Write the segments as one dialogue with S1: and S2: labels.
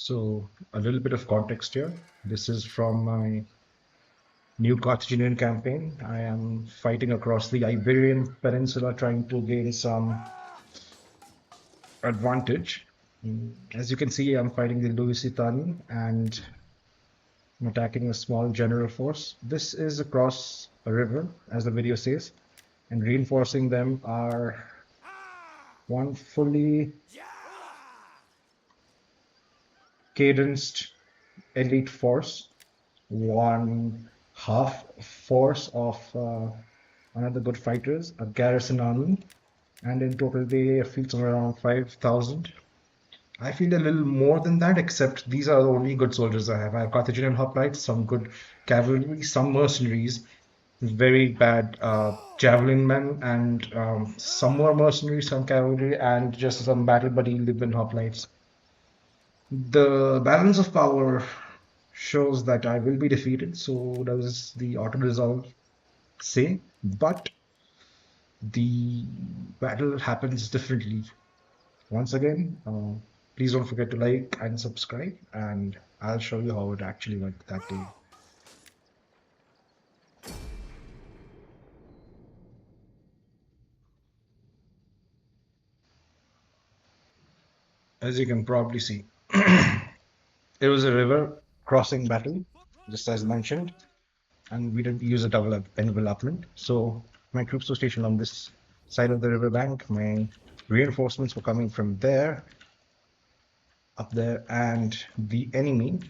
S1: So, a little bit of context here. This is from my new Carthaginian campaign. I am fighting across the Iberian Peninsula, trying to gain some advantage. As you can see, I'm fighting the Lusitani and I'm attacking a small general force. This is across a river, as the video says, and reinforcing them are one fully cadenced elite force, one half force of another good fighters, a garrison army, and in total they feel somewhere around 5,000. I feel a little more than that, except these are the only good soldiers I have. I have Carthaginian hoplites, some good cavalry, some mercenaries, very bad javelin men, and some more mercenaries, some cavalry, and just some battle buddy Libyan hoplites. The balance of power shows that I will be defeated, so does the auto resolve say, but the battle happens differently. Once again, please don't forget to like and subscribe, and I'll show you how it actually went that day. As you can probably see, it was a river crossing battle, just as mentioned, and we didn't use a double envelopment. So my troops were stationed on this side of the river bank. My reinforcements were coming from there, up there, and the enemy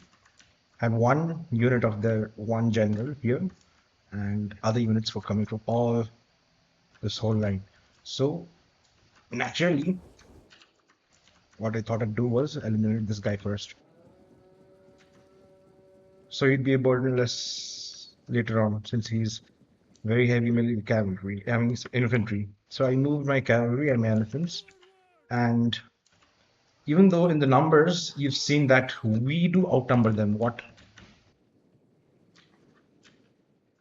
S1: had one unit of their one general here, and other units were coming from all this whole line. So naturally, what I thought I'd do was eliminate this guy first. So he'd be a burdenless later on, since he's very heavy melee cavalry, I mean infantry. So I moved my cavalry and my elephants, and even though in the numbers you've seen that we do outnumber them, what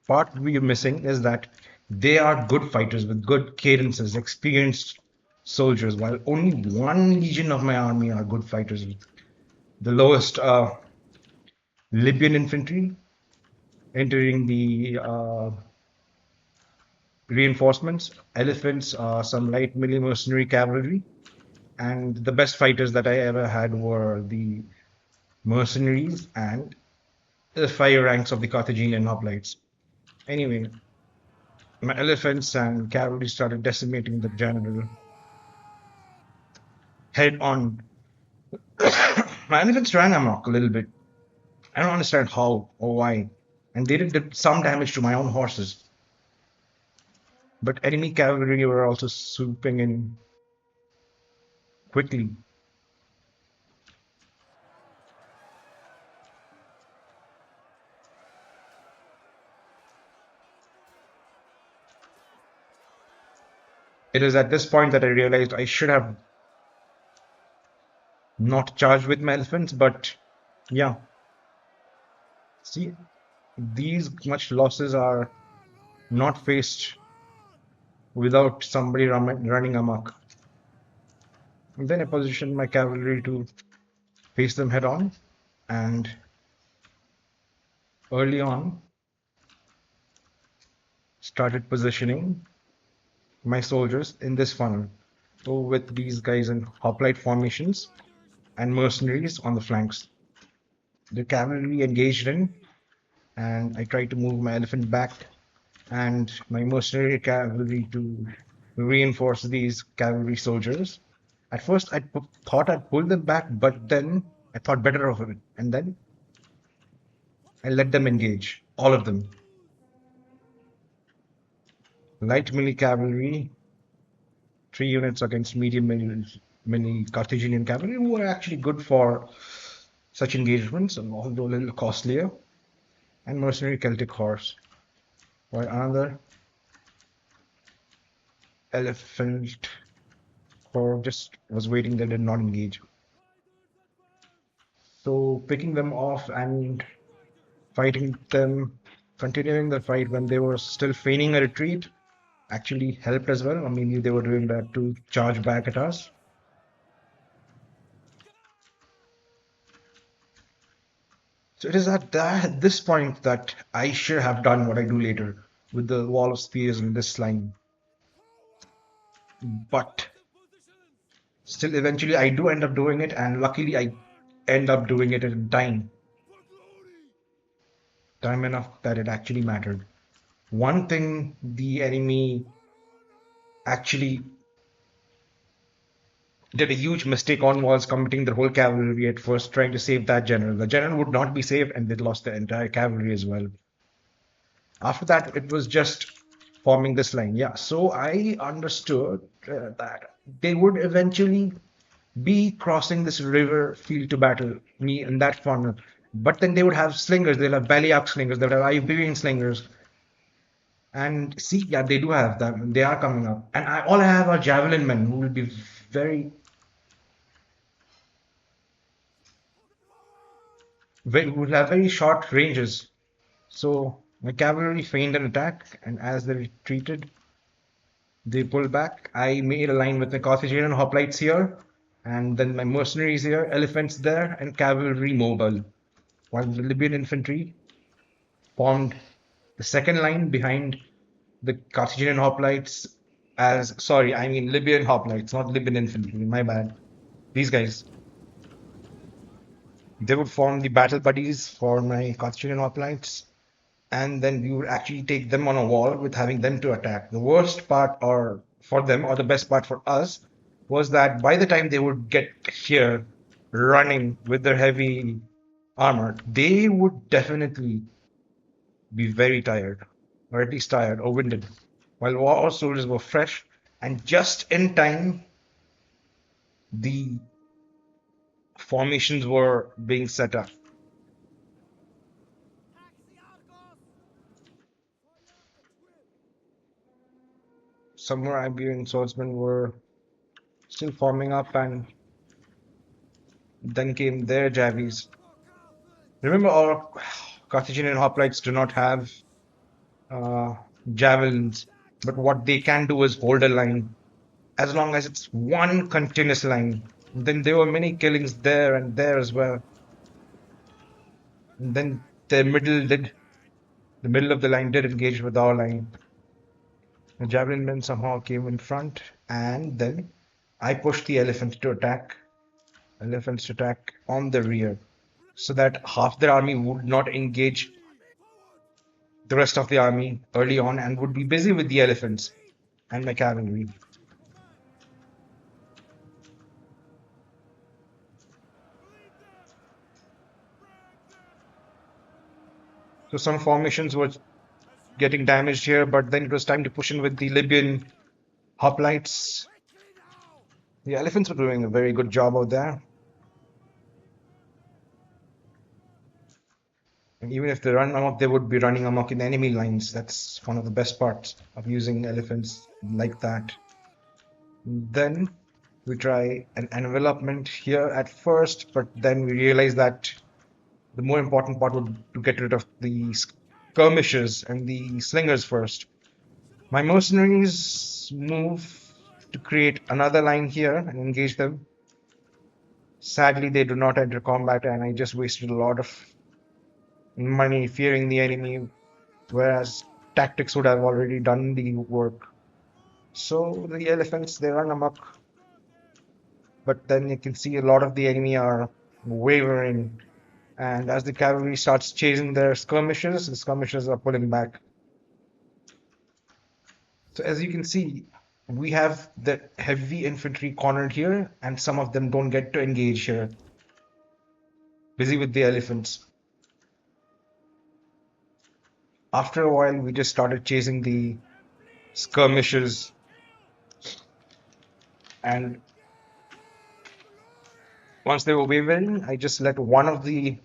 S1: part we are missing is that they are good fighters with good cadences, experienced soldiers, while only one legion of my army are good fighters with the lowest Libyan infantry entering the reinforcements, elephants, some light melee mercenary cavalry, and the best fighters that I ever had were the mercenaries and the fire ranks of the Carthaginian hoplites. Anyway, my elephants and cavalry started decimating the general head on. My elephants ran amok a little bit. I don't understand how or why. And they did some damage to my own horses. But enemy cavalry were also swooping in quickly. It is at this point that I realized I should have not charged with my elephants, but yeah. See, these much losses are not faced without somebody running amok. And then I positioned my cavalry to face them head on, and early on started positioning my soldiers in this funnel. So with these guys in hoplite formations and mercenaries on the flanks. The cavalry engaged in, and I tried to move my elephant back and my mercenary cavalry to reinforce these cavalry soldiers. At first, I thought I'd pull them back, but then I thought better of it, and then I let them engage, all of them. Light melee cavalry, 3 units against medium melee Carthaginian cavalry, who are actually good for such engagements, although a little costlier, and mercenary Celtic horse, while another elephant corps just was waiting. They did not engage. So picking them off and fighting them, continuing the fight when they were still feigning a retreat, actually helped as well. I mean, they were doing that to charge back at us. So it is at this point that I should have done what I do later with the wall of spears in this line. But still, eventually, I do end up doing it, and luckily, I end up doing it in time enough that it actually mattered. One thing the enemy actually did a huge mistake on was committing their whole cavalry at first, trying to save that general. The general would not be saved, and they lost the entire cavalry as well. After that, it was just forming this line. Yeah, so I understood that they would eventually be crossing this river field to battle me in that funnel. But then they would have slingers. They'll have Baliak slingers. They'll have Iberian slingers. And see, yeah, they do have them. They are coming up. And all I have are javelin men who will be very, very, will have very short ranges. So my cavalry feigned an attack, and as they retreated, they pulled back. I made a line with the Carthaginian hoplites here, and then my mercenaries here, elephants there, and cavalry mobile. While the Libyan infantry formed the second line behind the Carthaginian hoplites as, sorry, I mean Libyan hoplites, not Libyan infantry, my bad. These guys, they would form the battle buddies for my Carthaginian hoplites, and then we would actually take them on a wall with having them to attack. The worst part, or for them, or the best part for us, was that by the time they would get here running with their heavy armor, they would definitely be very tired, or at least tired or winded, while war soldiers were fresh and just in time. The formations were being set up. Some more Iberian swordsmen were still forming up, and then came their javies. Remember, our Carthaginian hoplites do not have uh, javelins, but what they can do is hold a line as long as it's one continuous line. Then there were many killings there and there as well. And then the middle of the line did engage with our line. The javelin men somehow came in front, and then I pushed the elephants to attack on the rear, so that half their army would not engage the rest of the army early on and would be busy with the elephants and my cavalry. So some formations were getting damaged here, but then it was time to push in with the Libyan hoplites. The elephants were doing a very good job out there. And even if they run amok, they would be running amok in enemy lines. That's one of the best parts of using elephants like that. Then we try an envelopment here at first, but then we realize that the more important part would to get rid of the skirmishers and the slingers first. My mercenaries move to create another line here and engage them. Sadly, they do not enter combat, and I just wasted a lot of money fearing the enemy, whereas tactics would have already done the work. So the elephants, they run amok, but then you can see a lot of the enemy are wavering. And as the cavalry starts chasing their skirmishers, the skirmishers are pulling back. So as you can see, we have the heavy infantry cornered here, and some of them don't get to engage here. Busy with the elephants. After a while, we just started chasing the skirmishers, and once they were wavering, I just let one of the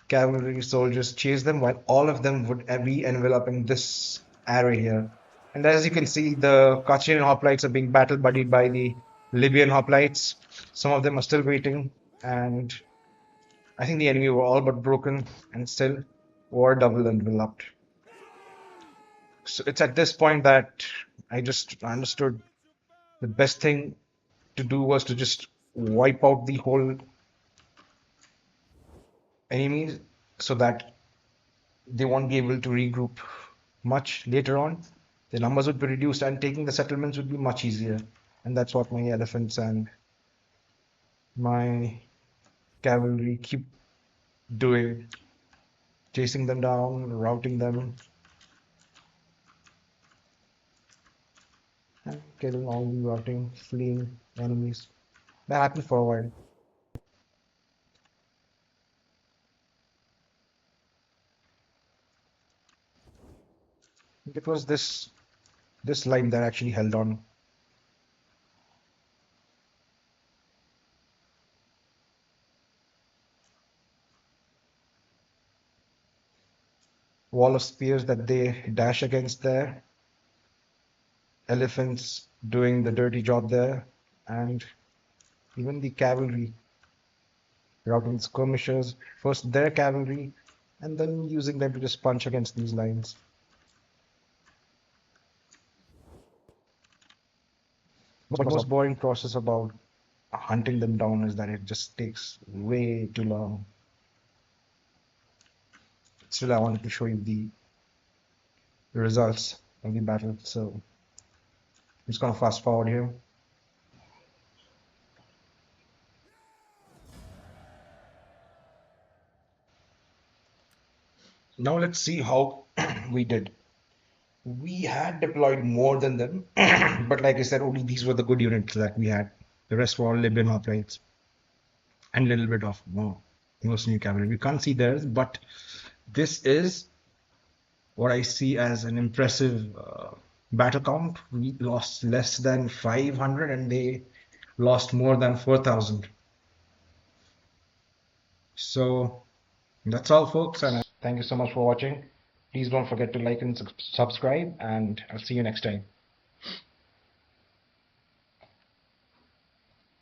S1: cavalry soldiers chase them while all of them would be enveloping this area here. And as you can see, the Carthaginian hoplites are being battle buddied by the Libyan hoplites. Some of them are still waiting, and I think the enemy were all but broken and still were double enveloped. So it's at this point that I just understood the best thing to do was to just wipe out the whole enemies so that they won't be able to regroup much later on. The numbers would be reduced and taking the settlements would be much easier. And that's what my elephants and my cavalry keep doing, chasing them down, routing them, and killing all the routing, fleeing enemies. That happened for a while. It was this line that actually held on. Wall of spears that they dash against there, elephants doing the dirty job there, and even the cavalry routing skirmishers, first their cavalry, and then using them to just punch against these lines. The most boring process about hunting them down is that it just takes way too long. Still, I wanted to show you the results of the battle, so I'm just gonna fast forward here. Now let's see how we did. We had deployed more than them, but like I said, only these were the good units that we had. The rest were all Libyan hoplites and a little bit of more mercenary cavalry. We can't see theirs, but this is what I see as an impressive battle count. We lost less than 500 and they lost more than 4,000. So that's all, folks, and thank you so much for watching. Please don't forget to like and subscribe, and I'll see you next time.